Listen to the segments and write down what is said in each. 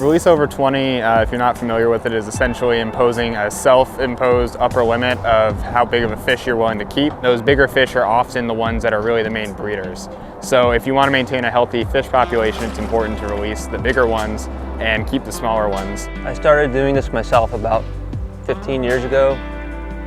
Release over 20, if you're not familiar with it, is essentially imposing a self-imposed upper limit of how big of a fish you're willing to keep. Those bigger fish are often the ones that are really the main breeders. So if you want to maintain a healthy fish population, it's important to release the bigger ones and keep the smaller ones. I started doing this myself about 15 years ago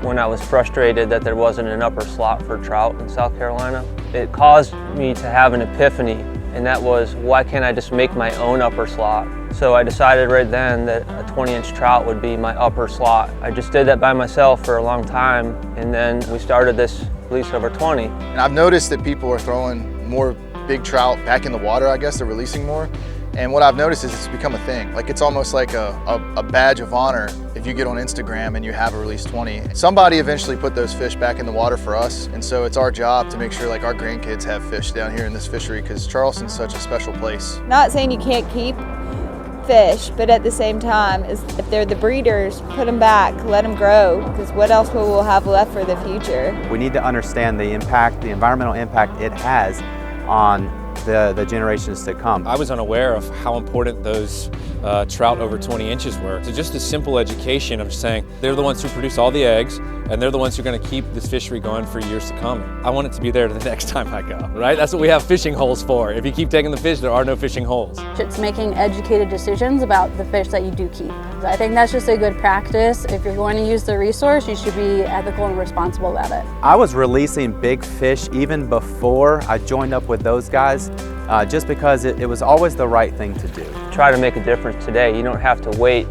when I was frustrated that there wasn't an upper slot for trout in South Carolina. It caused me to have an epiphany, and that was, why can't I just make my own upper slot? So I decided right then that a 20-inch trout would be my upper slot. I just did that by myself for a long time, and then we started this release over 20. And I've noticed that people are throwing more big trout back in the water, I guess they're releasing more. And what I've noticed is it's become a thing. Like, it's almost like a badge of honor if you get on Instagram and you have a release 20. Somebody eventually put those fish back in the water for us, and so it's our job to make sure like our grandkids have fish down here in this fishery, because Charleston's such a special place. Not saying you can't keep fish, but at the same time, if they're the breeders, put them back, let them grow, because what else will we have left for the future? We need to understand the impact, the environmental impact it has on the generations to come. I was unaware of how important those trout over 20 inches were. So just a simple education of saying they're the ones who produce all the eggs, and they're the ones who are going to keep this fishery going for years to come. I want it to be there the next time I go, right? That's what we have fishing holes for. If you keep taking the fish, there are no fishing holes. It's making educated decisions about the fish that you do keep. I think that's just a good practice. If you're going to use the resource, you should be ethical and responsible about it. I was releasing big fish even before I joined up with those guys, just because it was always the right thing to do. Try to make a difference today. You don't have to wait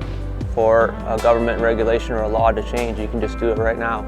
for a government regulation or a law to change. You can just do it right now.